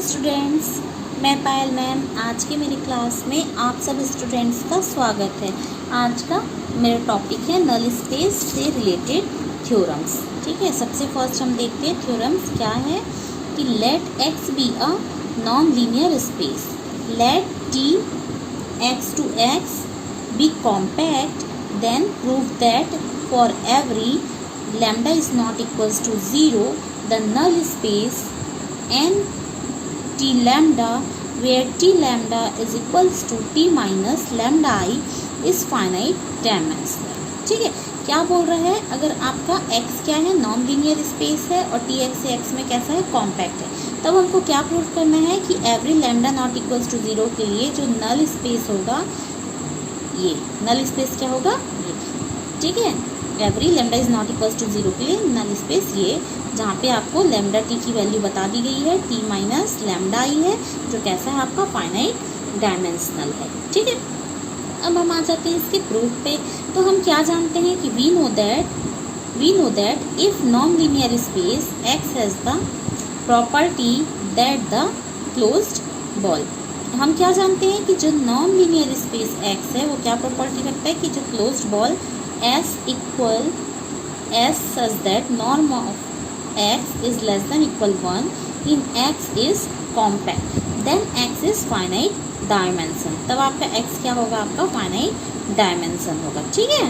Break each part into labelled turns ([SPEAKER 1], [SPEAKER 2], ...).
[SPEAKER 1] Students, मैं पायल ma'am आज के मेरी क्लास में आप सब स्टूडेंट्स का स्वागत है। आज का मेरा टॉपिक है नल स्पेस से रिलेटेड थ्योरम्स। ठीक है, सबसे फर्स्ट हम देखते हैं थ्योरम्स क्या है कि लेट एक्स बी अ नॉन linear space, let T X to X be compact, then prove that for every lambda is not equals to 0 the null space n t lambda where t lambda is equals to t minus lambda I is finite dimensional। ठीक है, क्या बोल रहा है, अगर आपका x क्या है, नॉन लीनियर स्पेस है और t x से x में कैसा है, कॉम्पैक्ट है, तब हमको क्या प्रूव करना है कि every lambda not equals to 0 के लिए जो नल स्पेस होगा, ये नल स्पेस क्या होगा, ये। ठीक है, every lambda is not equals to 0 के लिए नल स्पेस ये, जहाँ पे आपको लैम्डा टी की वैल्यू बता दी गई है, टी माइनस लैम्डा आई है, जो कैसा है आपका फाइनाइट डायमेंशनल है। ठीक है, अब हम आ जाते हैं इसके प्रूफ पे। तो हम क्या जानते हैं कि वी नो दैट इफ नॉन linear space X has the property that the closed ball. हम क्या जानते हैं कि जो नॉन लीनियर स्पेस एक्स है वो क्या प्रॉपर्टी रखता है कि जो closed ball S equal S such that norm of x is less than equal 1 in x is compact, then x is finite dimension। तब आपका x क्या होगा, आपका finite dimension होगा। ठीक है,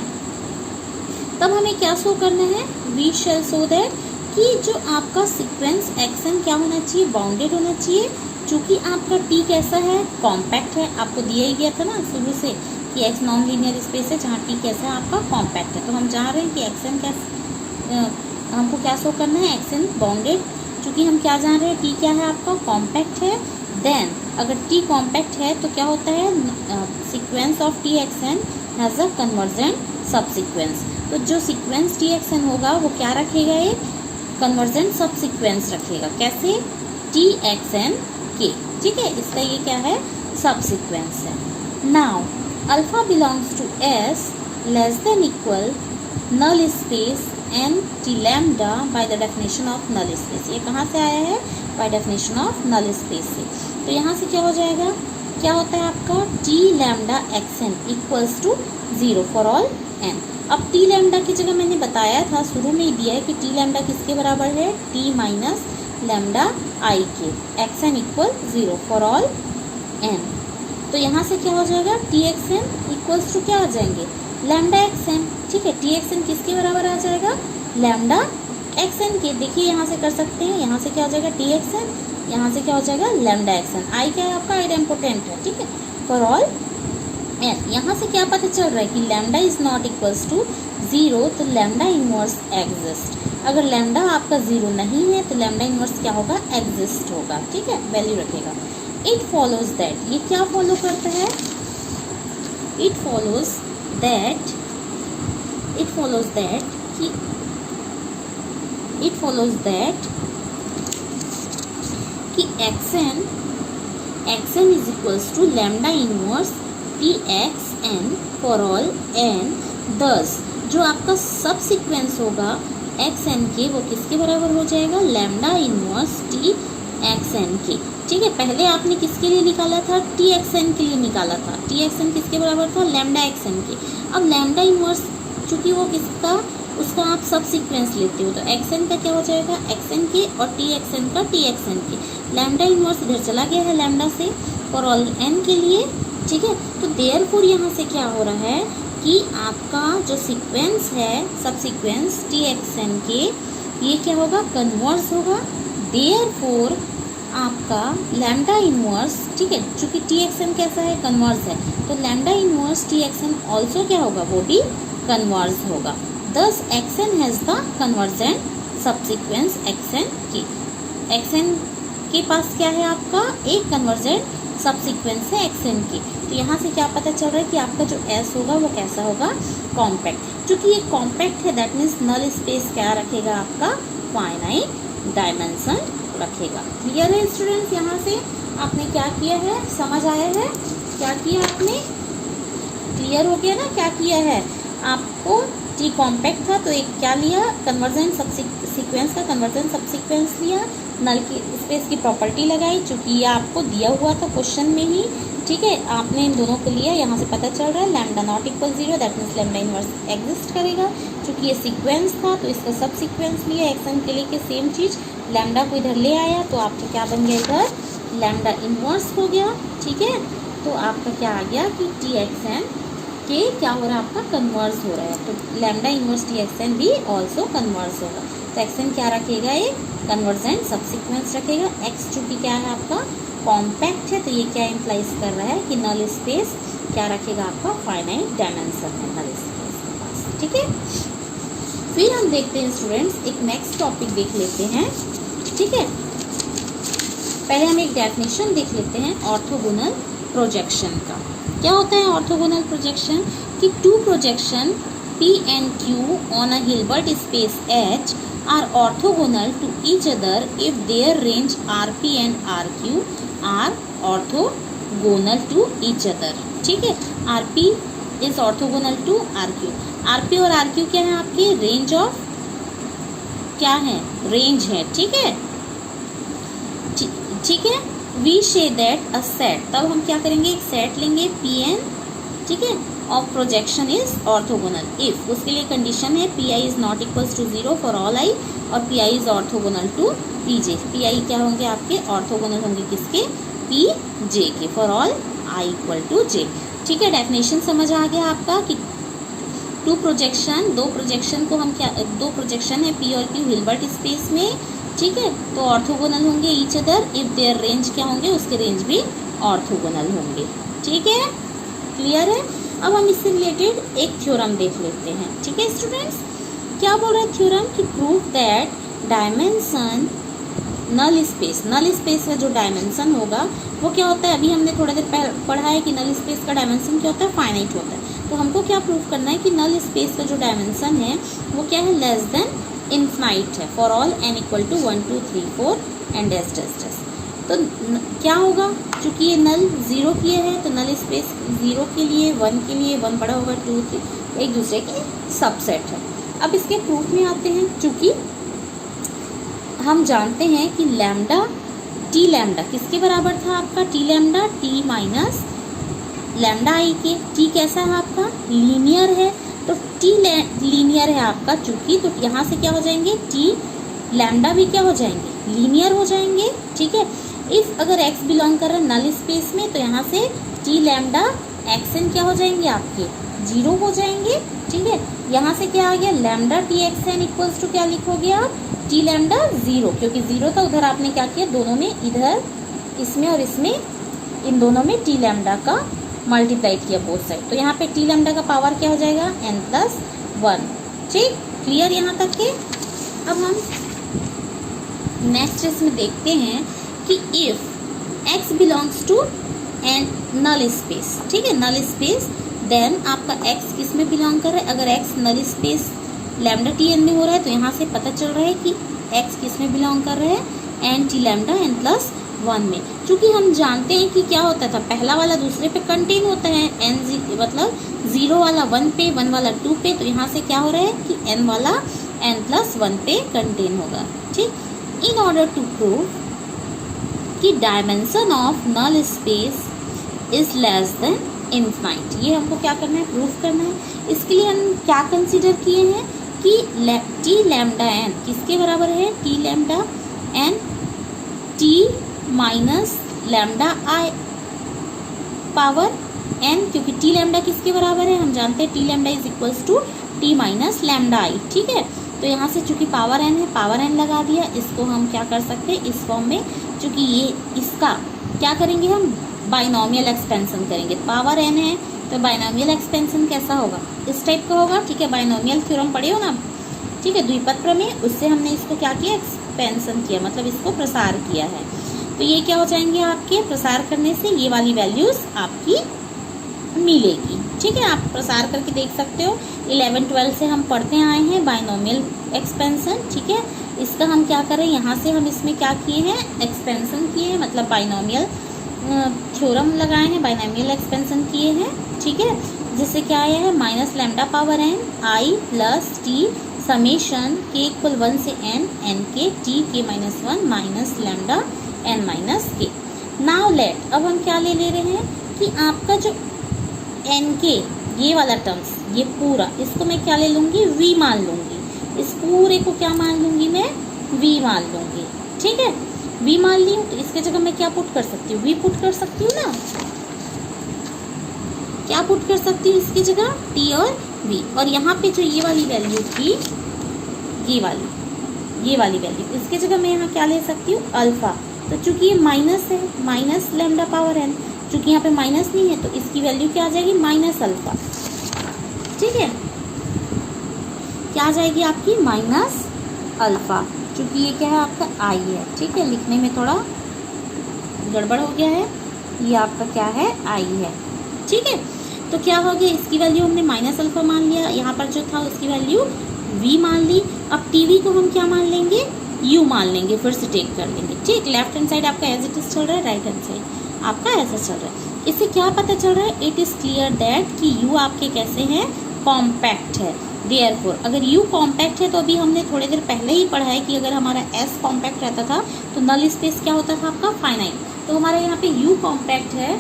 [SPEAKER 1] तब हमें क्या शो करना है, we shall show that कि जो आपका सीक्वेंस xn क्या होना चाहिए, बाउंडेड होना चाहिए। चूँकि आपका t कैसा है, कॉम्पैक्ट है, आपको दिया ही गया था ना शुरू से कि x नॉन लीनियर स्पेस है जहाँ t कैसा है, आपका कॉम्पैक्ट है। तो हम जान रहे हैं कि xn क्या, हमको क्या शो करना है, xn बाउंडेड। चूँकि हम क्या जान रहे हैं, t क्या है आपका, कॉम्पैक्ट है। देन अगर t कॉम्पैक्ट है तो क्या होता है, sequence of T action has a convergent सब सीक्वेंस। तो जो सीक्वेंस टी एक्सन होगा वो क्या रखेगा, एक कन्वर्जेंट सब सीक्वेंस रखेगा। कैसे, टी एक्सन के। ठीक है, इसका ये क्या है, सब सीक्वेंस है। Now alpha belongs to S less than equal null space n t lambda by the definition of null space. ये कहाँ से आया है, by definition of null space से। तो यहाँ से क्या हो जाएगा, क्या होता है आपका t lambda xn equals to 0 for all n। अब t लैम्डा की जगह मैंने बताया था, शुरू में ही दिया है कि t लैम्डा किसके बराबर है, t माइनस लैम्डा i के, xn equal 0 for all n। तो यहाँ से क्या हो जाएगा, T x N equals to क्या आ जाएंगे, लैम्डा एक्स एन। ठीक है, टी एक्स एन किसके बराबर आ जाएगा, लैम्डा एक्स एन के। देखिए यहाँ से कर सकते हैं, यहाँ से क्या हो जाएगा, टी एक्स एन, यहाँ से क्या हो जाएगा, लैम्डा एक्स एन। आई क्या है आपका, आइडेम्पोटेंट है। ठीक है, फॉर ऑल एन। यहाँ से क्या पता चल रहा है कि lambda is not equals to 0, तो लैम्डा इनवर्स एग्जिस्ट। अगर लैम्डा आपका 0 नहीं है तो लैम्डा इनवर्स क्या होगा, एग्जिस्ट होगा। ठीक है, वैल्यू रखेगा। इट फॉलोज दैट, ये क्या फॉलो करता है, इट फॉलोज दैट कि x n is equals to lambda inverse T x n for all n. Thus जो आपका सब सीक्वेंस होगा एक्स एन के, वो किसके बराबर हो जाएगा, lambda inverse T x n के। ठीक है, पहले आपने किसके लिए निकाला था, टी एक्स एन के लिए निकाला था। टी एक्स एन किसके बराबर था, लैम्डा एक्स एन के। अब लैम्डा इनवर्स चूँकि वो किसका, उसका आप सब सीक्वेंस लेते हो, तो एक्स एन का क्या हो जाएगा, एक्स एन के, और टी एक्स एन का टी एक्स एन के। लैम्डा इनवर्स इधर चला गया है लैम्डा से फॉर ऑल एन के लिए। ठीक है, तो देयरफॉर यहाँ से क्या हो रहा है कि आपका जो सीक्वेंस है, सब सीक्वेंस टी एक्स एन के, ये क्या होगा, कन्वर्स होगा। देयरफॉर आपका लैम्डा इनवर्स, ठीक है, चूँकि टी एक्स एन कैसा है, कन्वर्स है, तो lambda inverse T x n also क्या होगा, वो भी कन्वर्स होगा। Thus x n has the convergent subsequence x n के। एक्स एन के पास क्या है आपका, एक कन्वर्जेंट सब सीक्वेंस है एक्स एन के। तो यहाँ से क्या पता चल रहा है कि आपका जो एस होगा वो कैसा होगा, कॉम्पैक्ट। चूँकि ये कॉम्पैक्ट है दैट मीन्स नल स्पेस क्या रखेगा आपका, फाइनाइट डायमेंशन रखेगा। क्लियर है स्टूडेंट्स, यहाँ से आपने क्या किया है, समझ आया है, क्या किया आपने, क्लियर हो गया ना, क्या किया है आपको, टी कॉम्पैक्ट था तो एक क्या लिया, कन्वर्जेंट सब सीक्वेंस का कन्वर्जेंट सब सीक्वेंस लिया, नल की स्पेस की प्रॉपर्टी लगाई, चूँकि ये आपको दिया हुआ था क्वेश्चन में ही, ठीक है। आपने इन दोनों को लिया, यहाँ से पता चल रहा है lambda naught equal 0, that means lambda inverse exist करेगा। चूँकि ये सीक्वेंस था तो इसका सब सीक्वेंस लिया, एक्सन के लिए के सेम चीज़, लैम्डा को इधर ले आया तो आपका क्या बन गया, इधर लैम्डा इन्वर्स हो गया, ठीक है। तो आपका क्या आ गया कि टी एक्स एन के क्या हो रहा है, आपका कन्वर्स हो रहा है, तो lambda inverse T x n भी ऑल्सो कन्वर्स होगा। तो एक्स एन क्या रखेगा, ये कन्वर्जेंट सबसीक्वेंस रखेगा। एक्स चूँकि क्या है आपका कॉम्पैक्ट है, तो ये क्या इम्प्लाइज कर रहा है कि नल स्पेस क्या रखेगा, आपका फाइनाइट डायमेंशन है नल स्पेस के पास, ठीक है। फिर हम देखते हैं स्टूडेंट्स, एक नेक्स्ट टॉपिक देख लेते हैं, ठीक है। पहले हम एक डेफिनेशन देख लेते हैं ऑर्थोगोनल प्रोजेक्शन का। क्या होता है ऑर्थोगोनल प्रोजेक्शन, कि two projection P and Q on a Hilbert space H are orthogonal to each other if their range RP and RQ are orthogonal to each other, ठीक है। RP is orthogonal to RQ, RP और RQ क्या है, आपके range of क्या है, range है, ठीक है, ठीक है। We say that a set, तब हम क्या करेंगे, एक सेट लेंगे Pn, ठीक है, of projection is orthogonal if, उसके लिए कंडीशन है Pi is not equals to 0 for all i और Pi is orthogonal to Pj। Pi क्या होंगे आपके, ऑर्थोगोनल होंगे किसके, Pj के, for all i equal to j, ठीक है। डेफिनेशन समझ आ गया आपका कि टू प्रोजेक्शन, दो प्रोजेक्शन को हम क्या, दो प्रोजेक्शन है P और Q हिल्बर्ट स्पेस में, ठीक है, तो ऑर्थोगोनल होंगे each other if their range क्या होंगे, उसके रेंज भी ऑर्थोगोनल होंगे, ठीक है, क्लियर है। अब हम इससे रिलेटेड एक थ्योरम देख लेते हैं, ठीक है स्टूडेंट्स। क्या बोल रहा है थ्योरम, कि prove that dimension null space का जो डायमेंशन होगा वो क्या होता है, अभी हमने थोड़ा देर पढ़ा है कि नल स्पेस का डायमेंशन क्या होता है, फाइनाइट होता है। तो हमको क्या प्रूव करना है कि नल स्पेस का जो डायमेंशन है वो क्या है, लेस देन इन्फिनाइट है for all n equal to 1 2 3 4 and dash dash dash. तो क्या होगा, चूँकि ये नल 0 किए है तो नल स्पेस 0 के लिए 1 के लिए 1 बड़ा होगा, 2 3 एक दूसरे के सबसेट है। अब इसके प्रूफ में आते हैं, चूँकि हम जानते हैं कि लैम्डा टी लैम्डा किसके बराबर था आपका, T lambda T minus lambda I के। टी कैसा है आपका, लीनियर है, तो टी लीनियर है आपका चूँकि, तो यहाँ से क्या हो जाएंगे, टी लैम्डा भी क्या हो जाएंगे, लीनियर हो जाएंगे, ठीक है। इफ़ अगर x बिलोंग कर रहा है नल स्पेस में तो यहाँ से टी लैम्डा एक्स एन क्या हो जाएंगे, आपके 0 हो जाएंगे, ठीक है। यहाँ से क्या आ गया, lambda T x N equals to क्या लिखोगे आप, टी लैम्डा 0, क्योंकि 0 था उधर आपने क्या किया, दोनों में, इधर इसमें और इसमें, इन दोनों में टी लैम्डा का मल्टीप्लाई किया बोथ साइड, तो यहाँ पे टी लैम्डा का पावर क्या हो जाएगा, n+1, ठीक, क्लियर यहाँ तक के। अब हम नेक्स्ट इसमें देखते हैं कि if x belongs to an null space, ठीक है, नल स्पेस, देन आपका x किस में बिलोंग कर रहा है, अगर x null space lambda T n में हो रहा है तो यहाँ से पता चल रहा है कि x किस में बिलोंग कर रहा है, एन टी लैम्डा n+1 में। चूँकि हम जानते हैं कि क्या होता था, पहला वाला दूसरे पे कंटेन होता है, n मतलब 0 वाला 1 पे, 1 वाला 2 पे, तो यहाँ से क्या हो रहा है कि n वाला n+1 पे कंटेन होगा, ठीक। इन ऑर्डर टू प्रूव कि dimension of null space is less than infinite, ये हमको क्या करना है, प्रूफ करना है। इसके लिए हम क्या कंसीडर किए हैं कि टी लैम्डा एन किसके बराबर है, T lambda N T minus lambda I power N, क्योंकि टी लैम्डा किसके बराबर है, हम जानते हैं T lambda is equals to T minus lambda I, ठीक है। तो यहाँ से चूँकि पावर एन है, पावर एन लगा दिया, इसको हम क्या कर सकते हैं इस फॉर्म में, चूँकि ये इसका क्या करेंगे, हम बाइनोमियल एक्सपेंशन करेंगे, पावर एन है तो बाइनोमियल एक्सपेंशन कैसा होगा, इस टाइप का होगा, ठीक है। बाइनोमियल थ्योरम पढ़े हो ना, ठीक है, द्विपद प्रमेय, उससे हमने इसको क्या किया, एक्सपेंशन किया, मतलब इसको प्रसार किया है। तो ये क्या हो जाएंगे आपके, प्रसार करने से ये वाली वैल्यूज़ आपकी मिलेगी, ठीक है। आप प्रसार करके देख सकते हो, 11-12 से हम पढ़ते आए हैं बाइनोमियल एक्सपेंशन, ठीक है। इसका हम क्या करें, यहाँ से हम इसमें क्या किए हैं, एक्सपेंशन किए हैं, मतलब बाइनोमियल थ्योरम लगाए हैं, बाइनोमियल एक्सपेंशन किए हैं, ठीक है। जिससे क्या आया है, minus lambda power n I plus T summation k equal 1 से n k t k minus 1 minus lambda n minus k। Now let, अब हम क्या ले रहे हैं कि आपका जो n k ये वाला टर्म्स, ये पूरा, इसको मैं क्या ले लूँगी, v मान लूँगी। इस पूरे को क्या मान लूँगी मैं, v मान लूँगी। ठीक है, v मान ली हूँ तो इसके जगह मैं क्या पुट कर सकती हूँ, v पुट कर सकती हूँ ना। क्या पुट कर सकती हूँ इसकी जगह, t और v। और यहाँ पे जो ये वाली वैल्यू थी, ये वाली वैल्यू, इसके जगह मैं यहाँ क्या ले सकती हूँ, अल्फा। तो चूंकि ये माइनस है, माइनस लैम्डा पावर n, चूंकि यहाँ पे माइनस नहीं है तो इसकी वैल्यू क्या आ जाएगी, माइनस अल्फा। ठीक है, क्या आ जाएगी आपकी, माइनस अल्फा। चूंकि ये क्या है, आपका आई है। ठीक है, लिखने में थोड़ा गड़बड़ हो गया है, ये आपका क्या है, आई है। ठीक है, तो क्या हो गया, इसकी वैल्यू हमने माइनस अल्फा मान लिया, यहाँ पर जो था उसकी वैल्यू v मान ली। अब टीवी को हम क्या मान लेंगे, u मान लेंगे, फिर से टेक कर लेंगे। ठीक, लेफ्ट हैंड साइड आपका एज इट इज चल रहा है, राइट हैंड साइड आपका ऐसा चल रहा है। इससे क्या पता चल रहा है, इट इज़ क्लियर दैट कि u आपके कैसे हैं, कॉम्पैक्ट है। देयरफॉर अगर u कॉम्पैक्ट है तो अभी हमने थोड़ी देर पहले ही पढ़ा है कि अगर हमारा s कॉम्पैक्ट रहता था तो नल स्पेस क्या होता था आपका, फाइनाइट। तो हमारा यहाँ पे u कॉम्पैक्ट है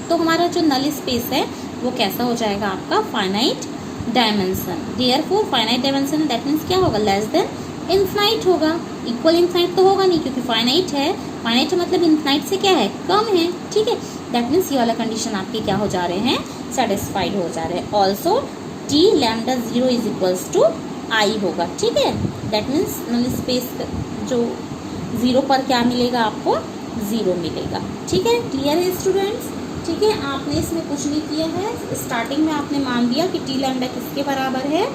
[SPEAKER 1] तो हमारा जो नल स्पेस है वो कैसा हो जाएगा आपका, finite dimension. Therefore finite dimension that means क्या होगा, लेस देन इन्फाइनाइट होगा। इक्वल इन्फाइनाइट तो होगा नहीं क्योंकि फाइनाइट है, फाइनाइट मतलब इन्फाइनाइट से क्या है, कम है। ठीक है, दैट मीन्स ये वाला कंडीशन आपके क्या हो जा रहे हैं, सेटिस्फाइड हो जा रहे हैं। Also T lambda 0 is equals to I होगा। ठीक है, दैट मीन्स नल स्पेस जो 0 पर क्या मिलेगा आपको, 0 मिलेगा। ठीक है, क्लियर है स्टूडेंट्स। ठीक है, आपने इसमें कुछ नहीं किया है, स्टार्टिंग में आपने मान लिया कि टी लैम्डा किसके बराबर है,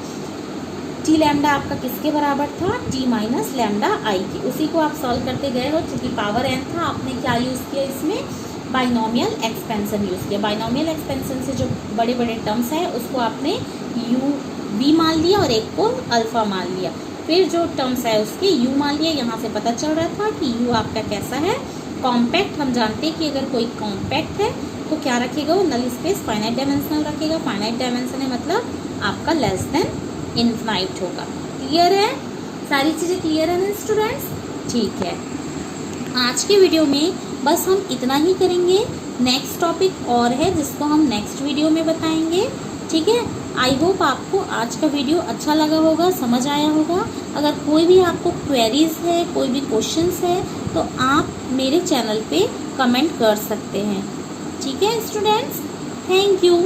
[SPEAKER 1] टी लैम्डा आपका किसके बराबर था, टी माइनस लैम्डा आई के। उसी को आप सॉल्व करते गए हो, चूँकि पावर n था, आपने क्या यूज़ किया इसमें, बाइनोमियल एक्सपेंशन यूज़ किया। बाइनोमियल एक्सपेंशन से जो बड़े बड़े टर्म्स हैं उसको आपने v मान लिया और एक को अल्फा मान लिया, फिर जो टर्म्स है उसके u मान लिया। यहाँ से पता चल रहा था कि u आपका कैसा है, कॉम्पैक्ट। हम जानते हैं कि अगर कोई कॉम्पैक्ट है तो क्या रखेगा, वो नल स्पेस फाइनाइट डायमेंशनल रखेगा। फाइनाइट डायमेंशन है मतलब आपका लेस देन इन्फाइनाइट होगा। क्लियर है, सारी चीज़ें क्लियर है ना स्टूडेंट्स। ठीक है, आज के वीडियो में बस हम इतना ही करेंगे। नेक्स्ट टॉपिक और है जिसको हम नेक्स्ट वीडियो में बताएंगे। ठीक है, आई होप आपको आज का वीडियो अच्छा लगा होगा, समझ आया होगा। अगर कोई भी आपको क्वेरीज है, कोई भी क्वेश्चंस है तो आप मेरे चैनल पे कमेंट कर सकते हैं। ठीक है स्टूडेंट्स, थैंक यू।